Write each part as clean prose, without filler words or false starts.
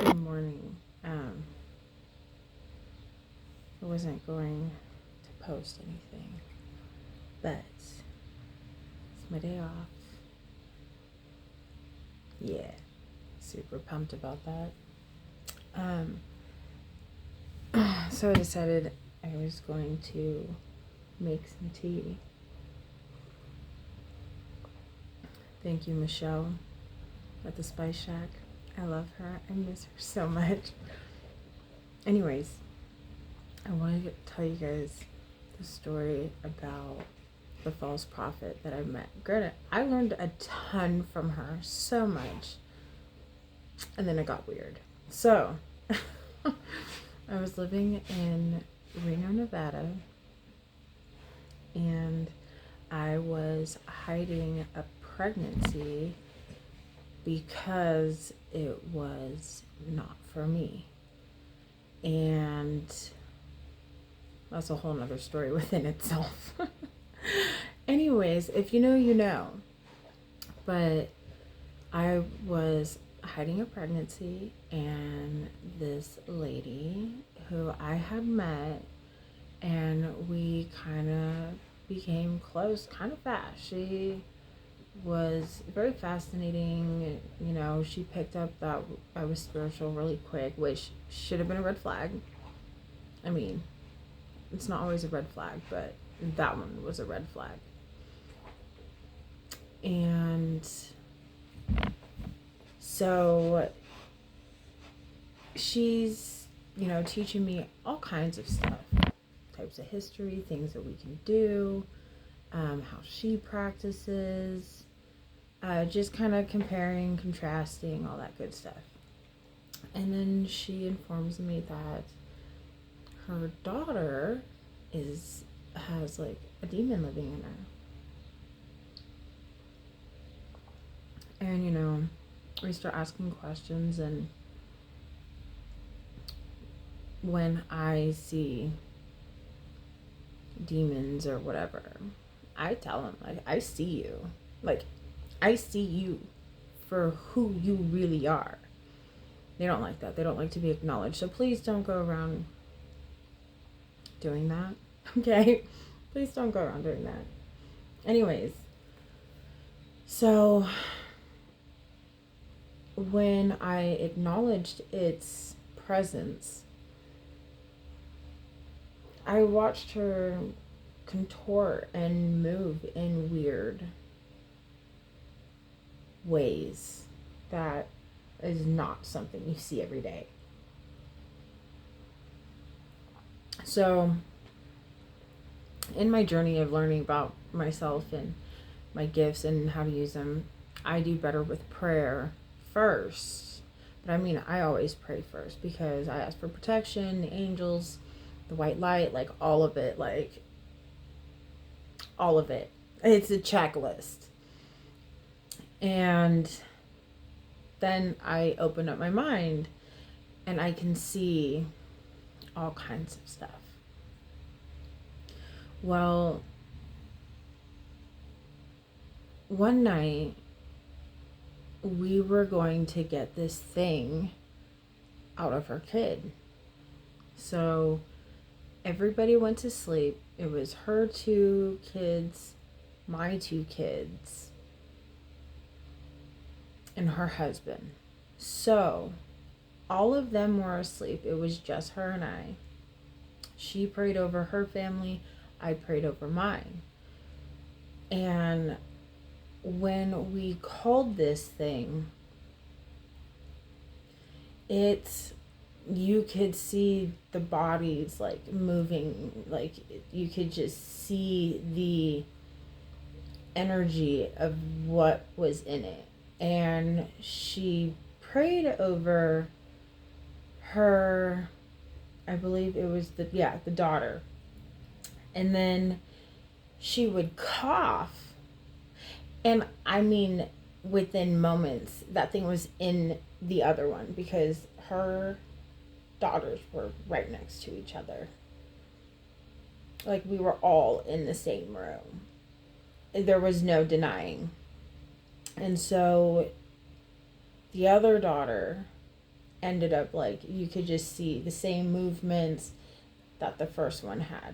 Good morning. I wasn't going to post anything, but it's my day off. Yeah, super pumped about that. So I decided I was going to make some tea. Thank you, Michelle, at the Spice Shack. I love her. I miss her so much. Anyways, I wanted to tell you guys the story about the false prophet that I met. Granted, I learned a ton from her, so much. And then it got weird. So, I was living in Reno, Nevada, and I was hiding a pregnancy because it was not for me. And that's a whole nother story within itself. Anyways, if you know, you know. But I was hiding a pregnancy, and this lady who I had met, and we kind of became close kind of fast. She was very fascinating. You know, she picked up that I was spiritual really quick, which should have been a red flag. I mean, it's not always a red flag, but that one was a red flag. And so she's, teaching me all kinds of stuff, types of history, things that we can do, how she practices, just kind of comparing, contrasting, all that good stuff. And then she informs me that her daughter has like a demon living in her. And we start asking questions, and when I see demons or whatever, I tell them, like, I see you. Like, I see you for who you really are. They don't like that. They don't like to be acknowledged. So please don't go around doing that. Okay? Please don't go around doing that. Anyways, so when I acknowledged its presence, I watched her contort and move in weird ways that is not something you see every day. So, in my journey of learning about myself and my gifts and how to use them, I do better with prayer first. But I mean, I always pray first because I ask for protection, the angels, the white light, like all of it, It's a checklist. And then I open up my mind and I can see all kinds of stuff. Well, one night we were going to get this thing out of her kid. So everybody went to sleep. It was her 2 kids, my 2 kids, and her husband. So all of them were asleep. It was just her and I. She prayed over her family. I prayed over mine. And when we called this thing, you could see the bodies like moving, like you could just see the energy of what was in it. And she prayed over her, I believe it was the daughter. And then she would cough. And I mean, within moments, that thing was in the other one because her daughters were right next to each other. Like, we were all in the same room. There was no denying. And so the other daughter ended up like, you could just see the same movements that the first one had.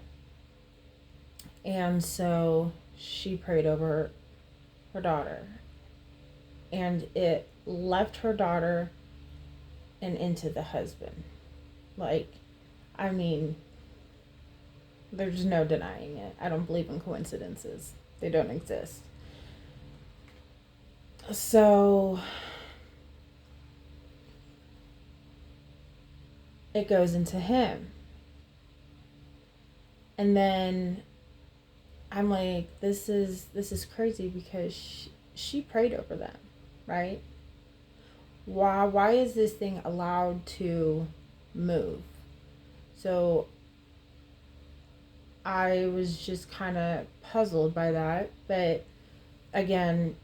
And so she prayed over her daughter, and it left her daughter and into the husband. Like, I mean, there's no denying it. I don't believe in coincidences. They don't exist. So it goes into him. And then I'm like, this is crazy, because she prayed over them, right? Why is this thing allowed to move? So I was just kind of puzzled by that. But again,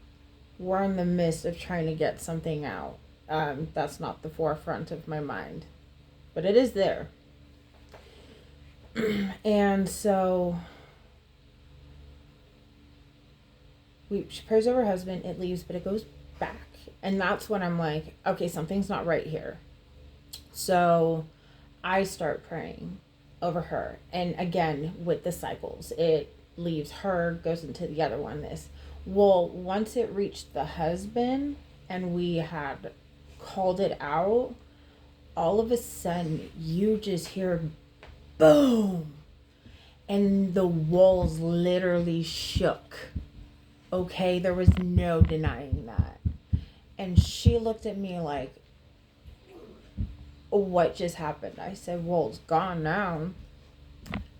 we're in the midst of trying to get something out. That's not the forefront of my mind, but it is there. And so she prays over her husband, it leaves, but it goes back. And that's when I'm like, okay, something's not right here. So I start praying over her. And again, with the cycles, it leaves her, goes into the other one. Well, once it reached the husband and we had called it out, all of a sudden you just hear boom. And the walls literally shook. Okay, there was no denying that. And she looked at me like, what just happened? I said, well, it's gone now.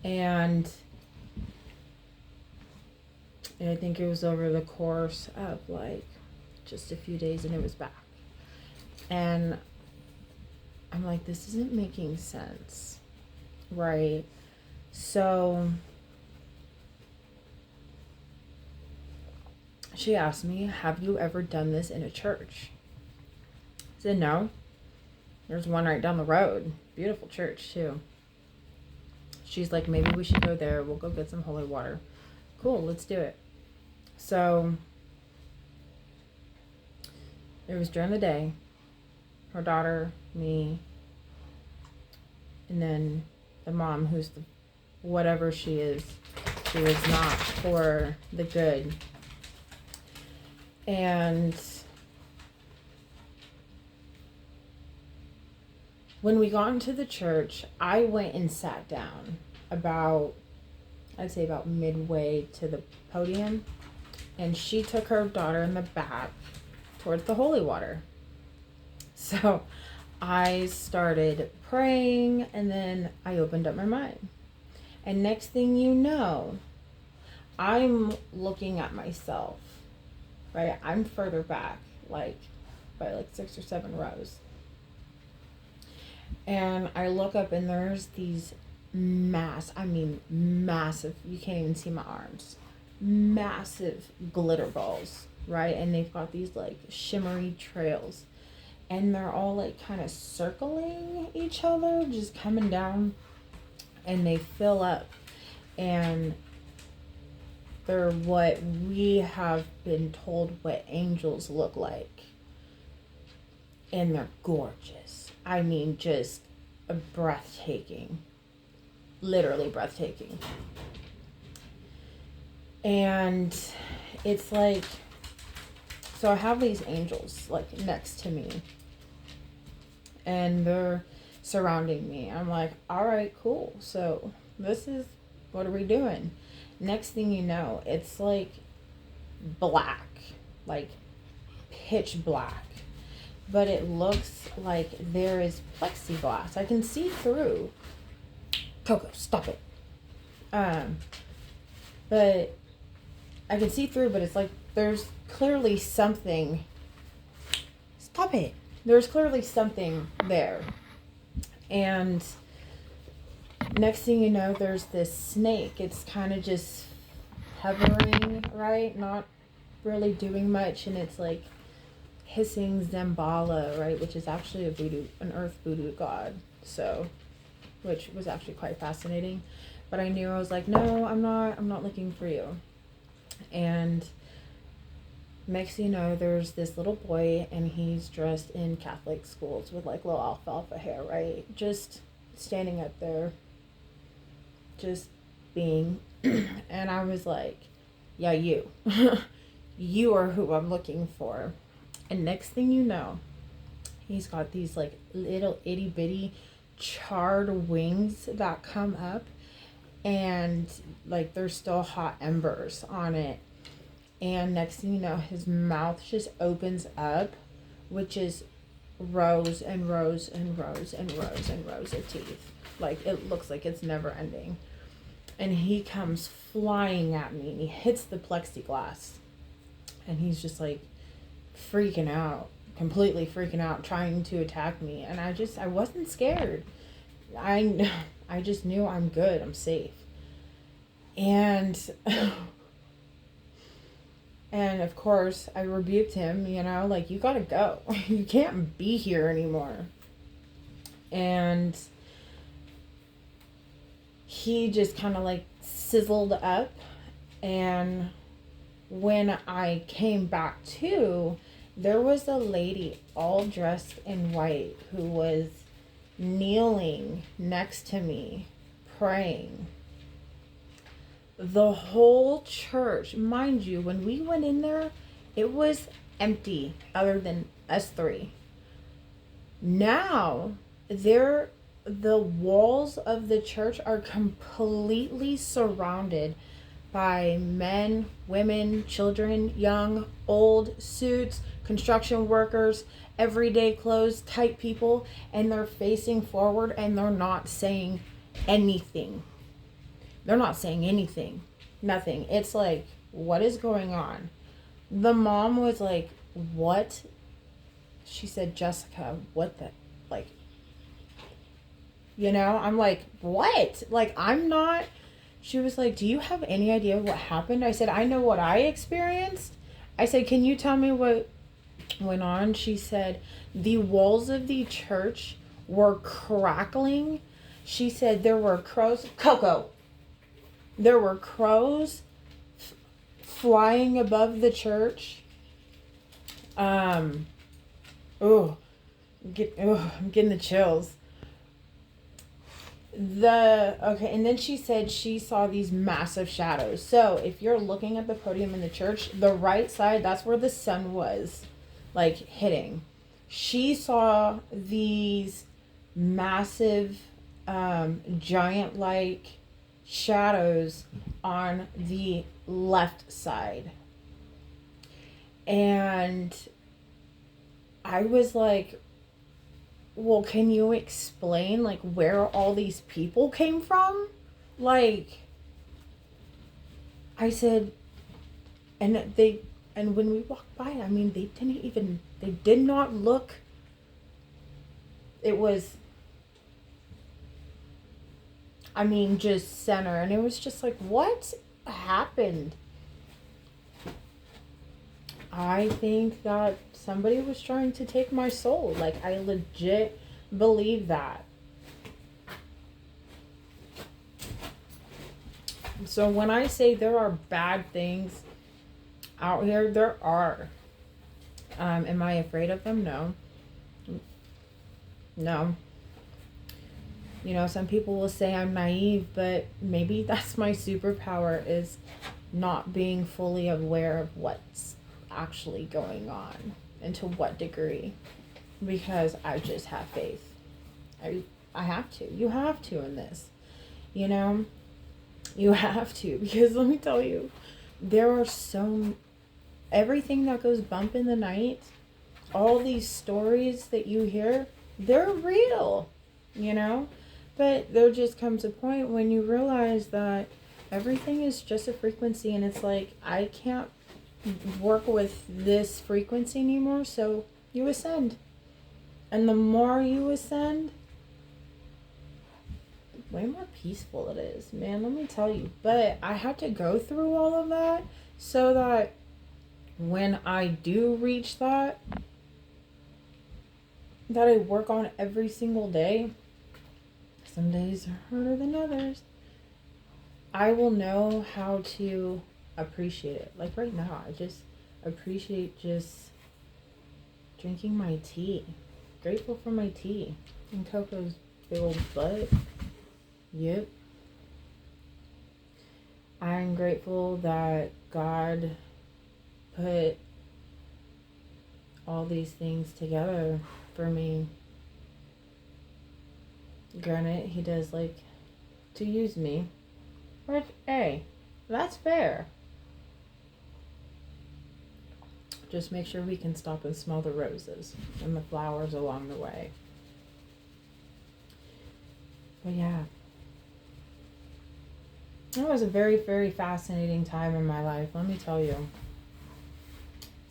And I think it was over the course of like just a few days, and it was back. And I'm like, this isn't making sense, right? So she asked me, have you ever done this in a church? I said, no. There's one right down the road. Beautiful church, too. She's like, maybe we should go there. We'll go get some holy water. Cool, let's do it. So it was during the day. Her daughter, me, and then the mom, who's the whatever she is. She was not for the good. And when we got into the church, I went and sat down I'd say about midway to the podium. And she took her daughter in the back towards the holy water. So I started praying, and then I opened up my mind. And next thing you know, I'm looking at myself, right? I'm further back, like by like 6 or 7 rows. And I look up, and there's these massive, you can't even see my arms, massive glitter balls, right? And they've got these like shimmery trails, and they're all like kind of circling each other, just coming down, and they fill up, and they're what we have been told what angels look like. And they're gorgeous. I mean, just breathtaking. Literally breathtaking. And it's like, so I have these angels like next to me, and they're surrounding me. I'm like, all right, cool. So what are we doing? Next thing you know, it's like black, like pitch black. But it looks like there is plexiglass. I can see through. Coco, stop it. But I can see through, but it's like there's clearly something. Stop it. There's clearly something there. And next thing you know, there's this snake. It's kind of just hovering, right? Not really doing much. And it's like hissing Zambala, right? Which is actually an earth voodoo god. So, which was actually quite fascinating. But I knew, I was like, no, I'm not looking for you. And Next thing you know, there's this little boy, and he's dressed in Catholic schools with like little alfalfa hair, right? Just standing up there, just being. And I was like, yeah, you. You are who I'm looking for. And next thing you know, he's got these like little itty bitty charred wings that come up, and like there's still hot embers on it. And next thing you know, his mouth just opens up, which is rows and rows and rows and rows and rows of teeth. Like it looks like it's never ending. And he comes flying at me, and he hits the plexiglass. And he's just like freaking out, completely freaking out, trying to attack me. And I wasn't scared. I just knew I'm good, I'm safe. And and of course I rebuked him, like, you gotta go. You can't be here anymore. And he just kind of like sizzled up. And when I came back to, there was a lady all dressed in white who was kneeling next to me, praying. The whole church, mind you, when we went in there, it was empty other than us three. Now, the walls of the church are completely surrounded by men, women, children, young, old, suits, construction workers, everyday clothes type people, and they're facing forward and they're not saying anything. They're not saying anything. Nothing. It's like, what is going on? The mom was like, what? She said, Jessica, what the, like, I'm like, what? Like, I'm not. She was like, do you have any idea what happened? I said, I know what I experienced. I said, can you tell me what went on? She said, the walls of the church were crackling. She said there were crows. Coco. There were crows flying above the church. I'm getting the chills. And then she said she saw these massive shadows. So if you're looking at the podium in the church, the right side, that's where the sun was, like, hitting. She saw these massive, giant-like shadows on the left side. And I was like, well, can you explain, like, where all these people came from? Like, I said, and when we walked by, I mean, they did not look, it was, I mean, just center. And it was just like, what happened? I think that somebody was trying to take my soul. Like, I legit believe that. So when I say there are bad things out here, there are. Am I afraid of them? No. No. Some people will say I'm naive, but maybe that's my superpower, is not being fully aware of what's actually going on and to what degree, because I just have faith. I have to. You have to in this. You have to, because let me tell you, there are everything that goes bump in the night, all these stories that you hear, they're real, but there just comes a point when you realize that everything is just a frequency, and it's like, I can't work with this frequency anymore, so you ascend. And the more you ascend, way more peaceful it is, man, let me tell you. But I had to go through all of that so that when I do reach that I work on every single day. Some days are harder than others. I will know how to appreciate it. Like right now, I just appreciate just drinking my tea. Grateful for my tea. And Coco's big old butt. Yep. I'm grateful that God put all these things together for me. Granted, he does like to use me. Which, hey, that's fair. Just make sure we can stop and smell the roses and the flowers along the way. But yeah. It was a very, very fascinating time in my life, let me tell you.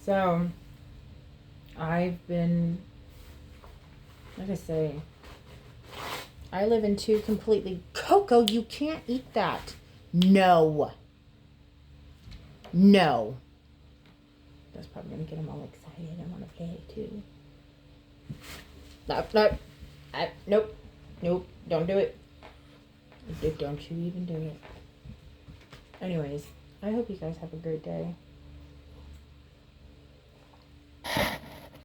So, I've been, like I say, I live in two completely... Coco, you can't eat that. No. No. That's probably going to get him all excited. I want to play too. Nope. Nope. Don't do it. Don't you even do it. Anyways, I hope you guys have a great day.